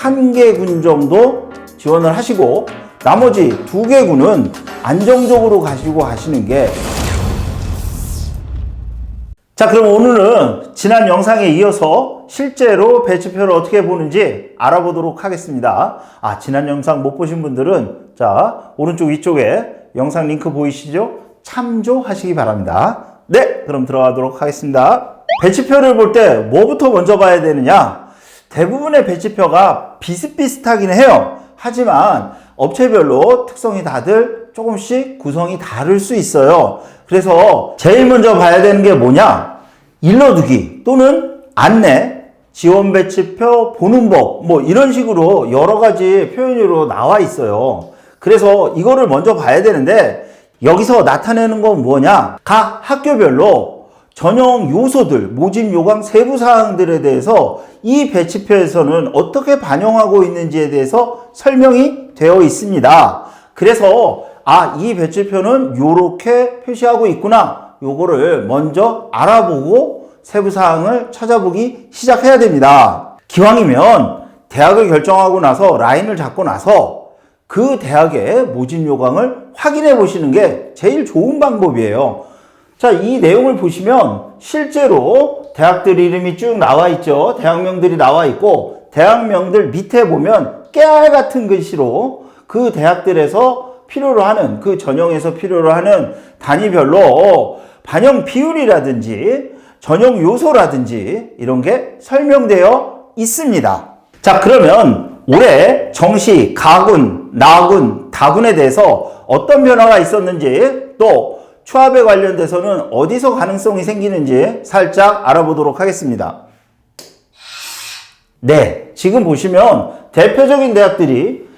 1개 군 정도 지원을 하시고 나머지 2개 군은 안정적으로 가시고 가시는 게. 자, 그럼 오늘은 지난 영상에 이어서 실제로 배치표를 어떻게 보는지 알아보도록 하겠습니다. 지난 영상 못 보신 분들은 자, 오른쪽 위쪽에 영상 링크 보이시죠? 참조하시기 바랍니다. 네, 그럼 들어가도록 하겠습니다. 배치표를 볼 때 뭐부터 먼저 봐야 되느냐? 대부분의 배치표가 비슷비슷하긴 해요. 하지만 업체별로 특성이 다들 조금씩 구성이 다를 수 있어요. 그래서 제일 먼저 봐야 되는 게 뭐냐? 일러두기 또는 안내, 지원 배치표, 보는 법, 뭐 이런 식으로 여러 가지 표현으로 나와 있어요. 그래서 이거를 먼저 봐야 되는데 여기서 나타내는 건 뭐냐? 각 학교별로 전형 요소들, 모집 요강 세부 사항들에 대해서 이 배치표에서는 어떻게 반영하고 있는지에 대해서 설명이 되어 있습니다. 그래서 이 배치표는 요렇게 표시하고 있구나. 요거를 먼저 알아보고 세부 사항을 찾아보기 시작해야 됩니다. 기왕이면 대학을 결정하고 나서 라인을 잡고 나서 그 대학의 모집 요강을 확인해 보시는 게 제일 좋은 방법이에요. 자, 이 내용을 보시면 실제로 대학들 이름이 쭉 나와 있죠. 대학명들이 나와 있고 대학명들 밑에 보면 깨알 같은 글씨로 그 대학들에서 필요로 하는 그 전형에서 필요로 하는 단위별로 반영 비율이라든지 전형 요소라든지 이런 게 설명되어 있습니다. 자, 그러면 올해 정시, 가군, 나군, 다군에 대해서 어떤 변화가 있었는지 또 추합에 관련돼서는 어디서 가능성이 생기는지 살짝 알아보도록 하겠습니다. 네, 지금 보시면 대표적인 대학들이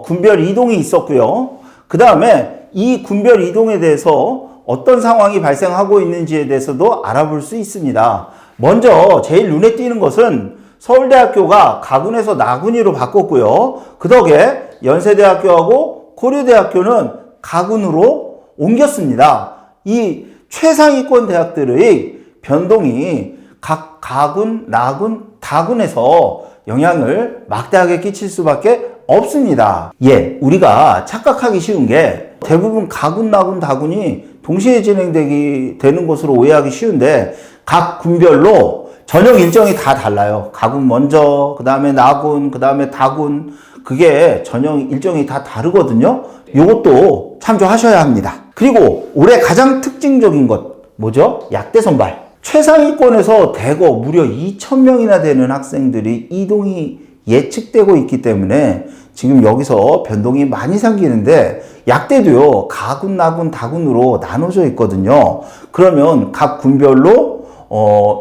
군별 이동이 있었고요. 그 다음에 이 군별 이동에 대해서 어떤 상황이 발생하고 있는지에 대해서도 알아볼 수 있습니다. 먼저 제일 눈에 띄는 것은 서울대학교가 가군에서 나군위로 바꿨고요. 그 덕에 연세대학교하고 고려대학교는 가군으로 옮겼습니다. 이 최상위권 대학들의 변동이 각 가군, 나군, 다군에서 영향을 막대하게 끼칠 수밖에 없습니다. 우리가 착각하기 쉬운 게 대부분 가군, 나군, 다군이 동시에 되는 것으로 오해하기 쉬운데 각 군별로 전형 일정이 다 달라요. 가군 먼저, 그 다음에 나군, 그 다음에 다군, 그게 전형 일정이 다 다르거든요. 이것도 참조하셔야 합니다. 그리고 올해 가장 특징적인 것 뭐죠? 약대 선발. 최상위권에서 대거 무려 2,000명이나 되는 학생들이 이동이 예측되고 있기 때문에 지금 여기서 변동이 많이 생기는데 약대도요, 가군, 나군, 다군으로 나눠져 있거든요. 그러면 각 군별로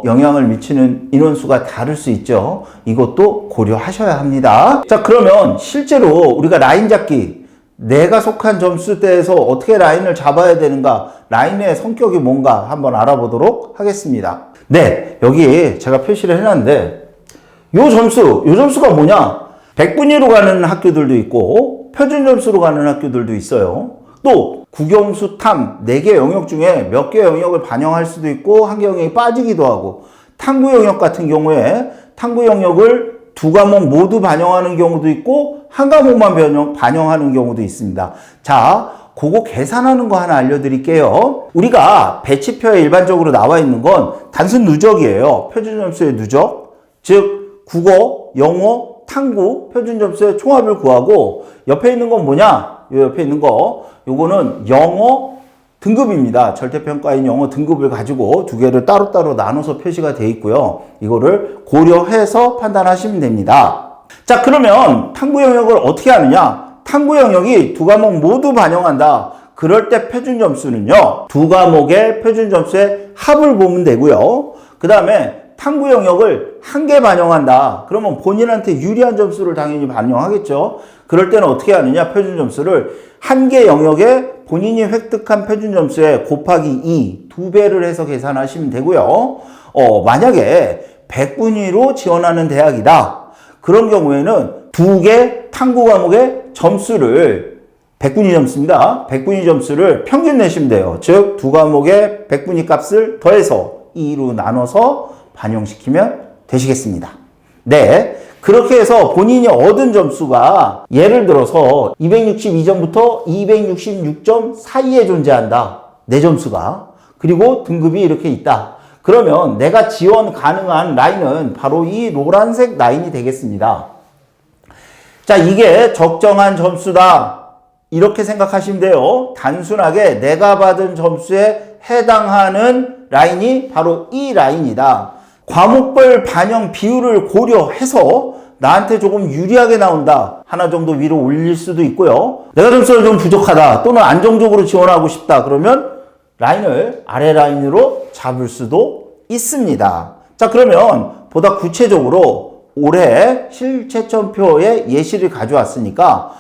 영향을 미치는 인원수가 다를 수 있죠. 이것도 고려하셔야 합니다. 자, 그러면 실제로 우리가 라인 잡기, 내가 속한 점수대에서 어떻게 라인을 잡아야 되는가, 라인의 성격이 뭔가 한번 알아보도록 하겠습니다. 네, 여기 제가 표시를 해놨는데 요 점수가 뭐냐? 100분위로 가는 학교들도 있고 표준 점수로 가는 학교들도 있어요. 또 국영수 탐 4개 영역 중에 몇 개 영역을 반영할 수도 있고 한 개 영역이 빠지기도 하고, 탐구 영역 같은 경우에 탐구 영역을 2과목 모두 반영하는 경우도 있고 한 과목만 반영하는 경우도 있습니다. 자, 그거 계산하는 거 하나 알려드릴게요. 우리가 배치표에 일반적으로 나와 있는 건 단순 누적이에요. 표준 점수의 누적, 즉 국어, 영어, 탐구 표준 점수의 총합을 구하고, 옆에 있는 건 뭐냐? 요 옆에 있는 거, 요거는 영어 등급입니다. 절대평가인 영어 등급을 가지고 2개를 따로따로 나눠서 표시가 되어 있고요. 이거를 고려해서 판단하시면 됩니다. 자, 그러면 탐구 영역을 어떻게 하느냐? 탐구 영역이 2과목 모두 반영한다. 그럴 때 표준 점수는요, 2과목의 표준 점수의 합을 보면 되고요. 그 다음에 탐구 영역을 1개 반영한다. 그러면 본인한테 유리한 점수를 당연히 반영하겠죠. 그럴 때는 어떻게 하느냐? 표준 점수를 1개 영역에 본인이 획득한 표준 점수에 곱하기 2, 2배를 해서 계산하시면 되고요. 만약에 100분위로 지원하는 대학이다. 그런 경우에는 2개 탐구 과목의 점수를 100분위 점수입니다. 100분위 점수를 평균 내시면 돼요. 즉, 2과목의 100분위 값을 더해서 2로 나눠서 반영시키면 되시겠습니다. 네. 그렇게 해서 본인이 얻은 점수가 예를 들어서 262점부터 266점 사이에 존재한다. 내 점수가. 그리고 등급이 이렇게 있다. 그러면 내가 지원 가능한 라인은 바로 이 노란색 라인이 되겠습니다. 자, 이게 적정한 점수다. 이렇게 생각하시면 돼요. 단순하게 내가 받은 점수에 해당하는 라인이 바로 이 라인이다. 과목별 반영 비율을 고려해서 나한테 조금 유리하게 나온다. 하나 정도 위로 올릴 수도 있고요. 내가 점수가 좀 부족하다. 또는 안정적으로 지원하고 싶다. 그러면 라인을 아래 라인으로 잡을 수도 있습니다. 자, 그러면 보다 구체적으로 올해 실채점표의 예시를 가져왔으니까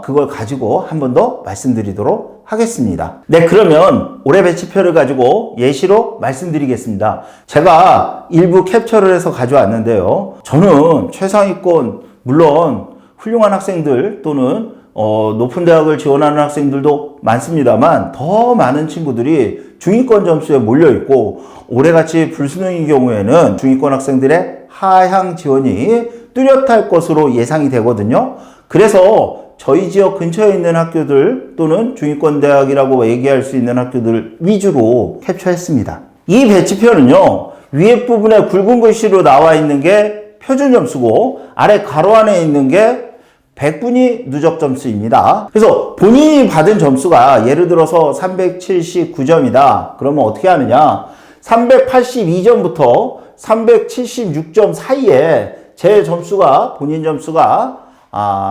그걸 가지고 한 번 더 말씀드리도록 하겠습니다. 네, 그러면 올해 배치표를 가지고 예시로 말씀드리겠습니다. 제가 일부 캡처를 해서 가져왔는데요. 저는 최상위권, 물론 훌륭한 학생들 또는 높은 대학을 지원하는 학생들도 많습니다만 더 많은 친구들이 중위권 점수에 몰려있고 올해같이 불수능의 경우에는 중위권 학생들의 하향 지원이 뚜렷할 것으로 예상이 되거든요. 그래서 저희 지역 근처에 있는 학교들 또는 중위권 대학이라고 얘기할 수 있는 학교들 위주로 캡처했습니다. 이 배치표는요, 위에 부분에 굵은 글씨로 나와 있는 게 표준 점수고 아래 가로 안에 있는 게 백분위 누적 점수입니다. 그래서 본인이 받은 점수가 예를 들어서 379점이다. 그러면 어떻게 하느냐? 382점부터 376점 사이에 제 점수가, 본인 점수가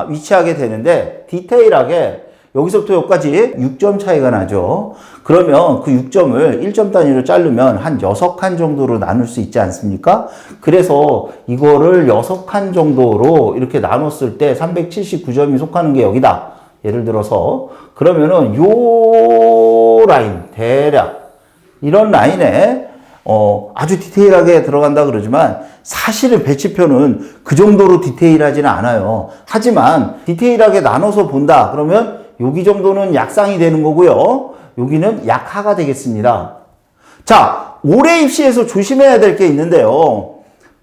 위치하게 되는데 디테일하게 여기서부터 여기까지 6점 차이가 나죠. 그러면 그 6점을 1점 단위로 자르면 한 6칸 정도로 나눌 수 있지 않습니까? 그래서 이거를 6칸 정도로 이렇게 나눴을 때 379점이 속하는 게 여기다. 예를 들어서 그러면은 요 라인 대략 이런 라인에 아주 디테일하게 들어간다 그러지만 사실은 배치표는 그 정도로 디테일하지는 않아요. 하지만 디테일하게 나눠서 본다. 그러면 여기 정도는 약상이 되는 거고요. 여기는 약하가 되겠습니다. 자, 올해 입시에서 조심해야 될 게 있는데요.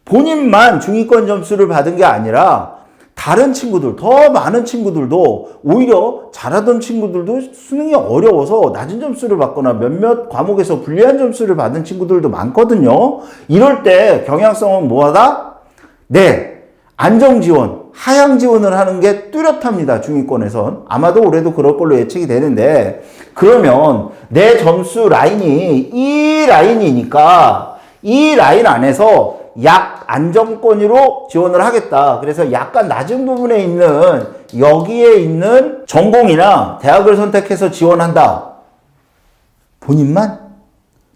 본인만 중위권 점수를 받은 게 아니라 다른 친구들, 더 많은 친구들도 오히려 잘하던 친구들도 수능이 어려워서 낮은 점수를 받거나 몇몇 과목에서 불리한 점수를 받은 친구들도 많거든요. 이럴 때 경향성은 뭐하다? 네, 안정지원, 하향지원을 하는 게 뚜렷합니다. 중위권에선. 아마도 올해도 그럴 걸로 예측이 되는데 그러면 내 점수 라인이 이 라인이니까 이 라인 안에서 약 안정권으로 지원을 하겠다. 그래서 약간 낮은 부분에 있는 여기에 있는 전공이나 대학을 선택해서 지원한다. 본인만?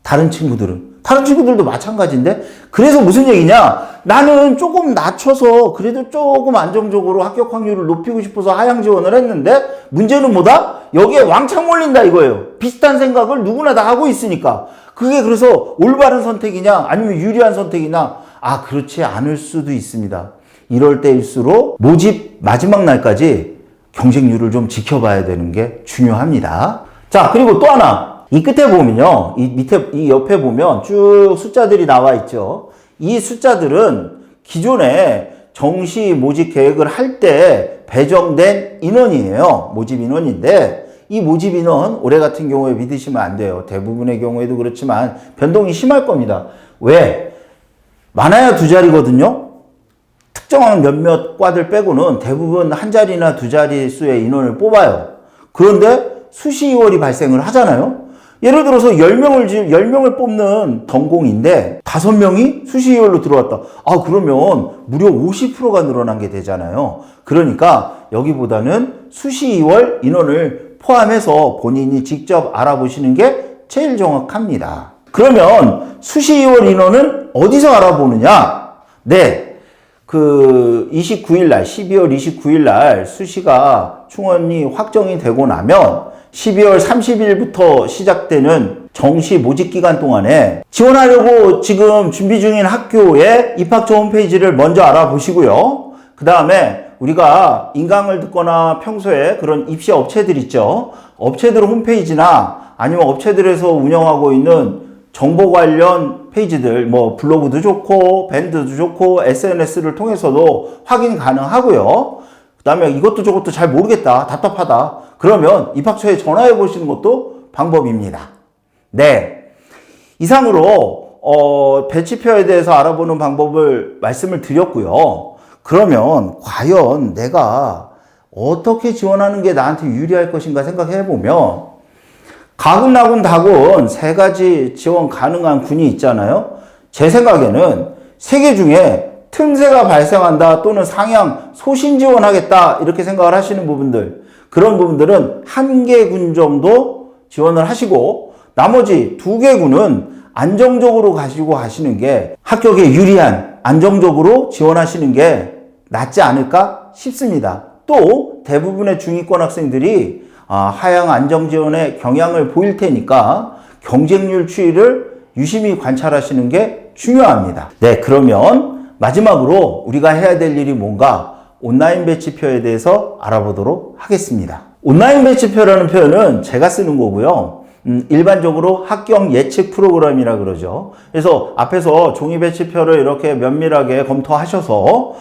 다른 친구들도 마찬가지인데 그래서 무슨 얘기냐? 나는 조금 낮춰서 그래도 조금 안정적으로 합격 확률을 높이고 싶어서 하향 지원을 했는데 문제는 뭐다? 여기에 왕창 몰린다 이거예요. 비슷한 생각을 누구나 다 하고 있으니까. 그게 그래서 올바른 선택이냐 아니면 유리한 선택이냐? 그렇지 않을 수도 있습니다. 이럴 때일수록 모집 마지막 날까지 경쟁률을 좀 지켜봐야 되는 게 중요합니다. 자, 그리고 또 하나. 이 끝에 보면요. 이 옆에 보면 쭉 숫자들이 나와 있죠. 이 숫자들은 기존에 정시 모집 계획을 할 때 배정된 인원이에요. 모집 인원인데 이 모집 인원 올해 같은 경우에 믿으시면 안 돼요. 대부분의 경우에도 그렇지만 변동이 심할 겁니다. 왜? 많아야 두 자리거든요. 특정한 몇몇 과들 빼고는 대부분 한 자리나 두 자리 수의 인원을 뽑아요. 그런데 수시이월이 발생을 하잖아요. 예를 들어서 10명을 뽑는 전공인데 5명이 수시이월로 들어왔다. 그러면 무려 50%가 늘어난 게 되잖아요. 그러니까 여기보다는 수시이월 인원을 포함해서 본인이 직접 알아보시는 게 제일 정확합니다. 그러면 수시이월 인원은 어디서 알아보느냐? 네. 12월 29일 날 수시가 충원이 확정이 되고 나면 12월 30일부터 시작되는 정시 모집 기간 동안에 지원하려고 지금 준비 중인 학교의 입학처 홈페이지를 먼저 알아보시고요. 그 다음에 우리가 인강을 듣거나 평소에 그런 입시 업체들 있죠. 업체들 홈페이지나 아니면 업체들에서 운영하고 있는 정보 관련 페이지들, 뭐 블로그도 좋고 밴드도 좋고 SNS를 통해서도 확인 가능하고요. 그 다음에 이것도 저것도 잘 모르겠다, 답답하다, 그러면 입학처에 전화해 보시는 것도 방법입니다. 네, 이상으로 배치표에 대해서 알아보는 방법을 말씀을 드렸고요. 그러면 과연 내가 어떻게 지원하는 게 나한테 유리할 것인가 생각해 보면, 가군, 나군, 다군 세 가지 지원 가능한 군이 있잖아요. 제 생각에는 세 개 중에 틈새가 발생한다 또는 상향 소신 지원하겠다 이렇게 생각을 하시는 부분들, 그런 부분들은 한 개 군 정도 지원을 하시고 나머지 두 개 군은 안정적으로 가시고 가시는 게, 합격에 유리한 안정적으로 지원하시는 게 낫지 않을까 싶습니다. 또 대부분의 중위권 학생들이 하향 안정 지원에 경향을 보일 테니까 경쟁률 추이를 유심히 관찰하시는 게 중요합니다. 네, 그러면 마지막으로 우리가 해야 될 일이 뭔가, 온라인 배치표에 대해서 알아보도록 하겠습니다. 온라인 배치표라는 표현은 제가 쓰는 거고요. 일반적으로 합격 예측 프로그램이라 그러죠. 그래서 앞에서 종이 배치표를 이렇게 면밀하게 검토하셔서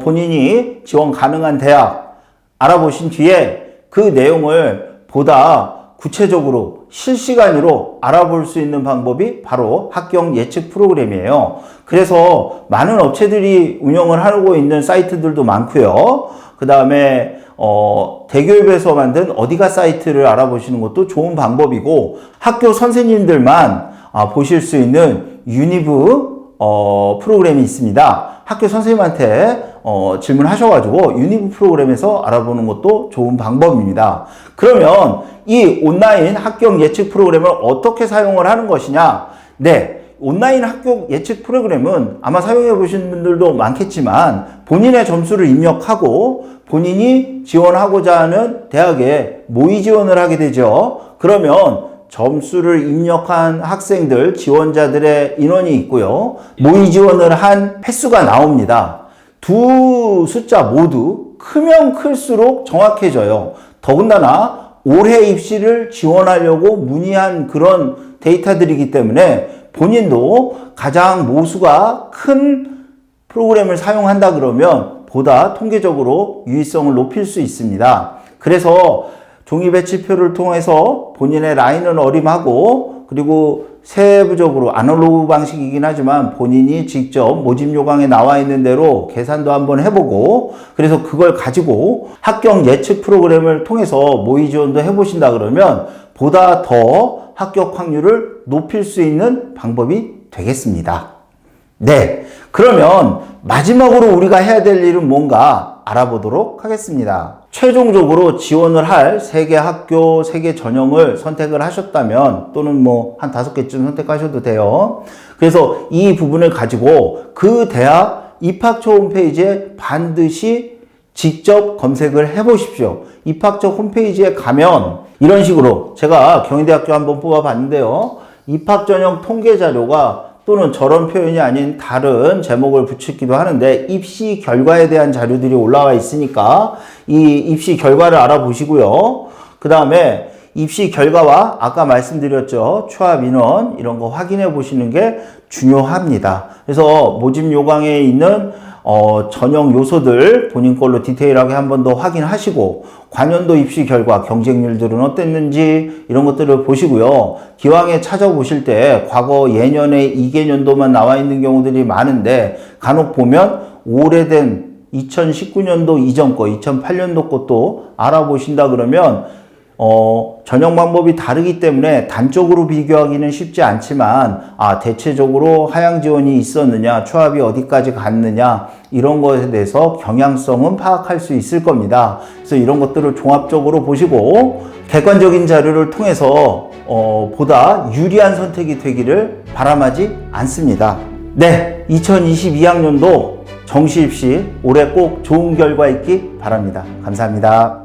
본인이 지원 가능한 대학 알아보신 뒤에 그 내용을 보다 구체적으로 실시간으로 알아볼 수 있는 방법이 바로 합격 예측 프로그램이에요. 그래서 많은 업체들이 운영을 하고 있는 사이트들도 많고요. 그 다음에 대교육에서 만든 어디가 사이트를 알아보시는 것도 좋은 방법이고, 학교 선생님들만 보실 수 있는 유니브 프로그램이 있습니다. 학교 선생님한테 질문하셔가지고 유니브 프로그램에서 알아보는 것도 좋은 방법입니다. 그러면 이 온라인 합격 예측 프로그램을 어떻게 사용을 하는 것이냐? 네, 온라인 합격 예측 프로그램은 아마 사용해 보신 분들도 많겠지만, 본인의 점수를 입력하고 본인이 지원하고자 하는 대학에 모의 지원을 하게 되죠. 그러면 점수를 입력한 학생들, 지원자들의 인원이 있고요. 모의 지원을 한 횟수가 나옵니다. 두 숫자 모두 크면 클수록 정확해져요. 더군다나 올해 입시를 지원하려고 문의한 그런 데이터들이기 때문에 본인도 가장 모수가 큰 프로그램을 사용한다 그러면 보다 통계적으로 유의성을 높일 수 있습니다. 그래서 종이 배치표를 통해서 본인의 라인은 어림하고, 그리고 세부적으로 아날로그 방식이긴 하지만 본인이 직접 모집 요강에 나와 있는 대로 계산도 한번 해보고, 그래서 그걸 가지고 합격 예측 프로그램을 통해서 모의 지원도 해보신다 그러면 보다 더 합격 확률을 높일 수 있는 방법이 되겠습니다. 네, 그러면 마지막으로 우리가 해야 될 일은 뭔가 알아보도록 하겠습니다. 최종적으로 지원을 할 3개 학교, 3개 전형을 선택을 하셨다면, 또는 뭐 한 5개쯤 선택하셔도 돼요. 그래서 이 부분을 가지고 그 대학 입학처 홈페이지에 반드시 직접 검색을 해 보십시오. 입학처 홈페이지에 가면 이런 식으로, 제가 경희대학교 한번 뽑아봤는데요. 입학 전형 통계 자료가, 또는 저런 표현이 아닌 다른 제목을 붙이기도 하는데, 입시 결과에 대한 자료들이 올라와 있으니까 이 입시 결과를 알아보시고요. 그 다음에 입시 결과와 아까 말씀드렸죠, 추합 인원 이런 거 확인해 보시는 게 중요합니다. 그래서 모집 요강에 있는 전형 요소들 본인 걸로 디테일하게 한 번 더 확인하시고, 관연도 입시 결과 경쟁률들은 어땠는지 이런 것들을 보시고요. 기왕에 찾아보실 때 과거 예년에 2개년도만 나와 있는 경우들이 많은데, 간혹 보면 오래된 2019년도 이전 거, 2008년도 것도 알아보신다 그러면 전형 방법이 다르기 때문에 단적으로 비교하기는 쉽지 않지만, 대체적으로 하향 지원이 있었느냐, 추합이 어디까지 갔느냐, 이런 것에 대해서 경향성은 파악할 수 있을 겁니다. 그래서 이런 것들을 종합적으로 보시고 객관적인 자료를 통해서 보다 유리한 선택이 되기를 바람하지 않습니다. 네, 2022학년도 정시 입시 올해 꼭 좋은 결과 있기 바랍니다. 감사합니다.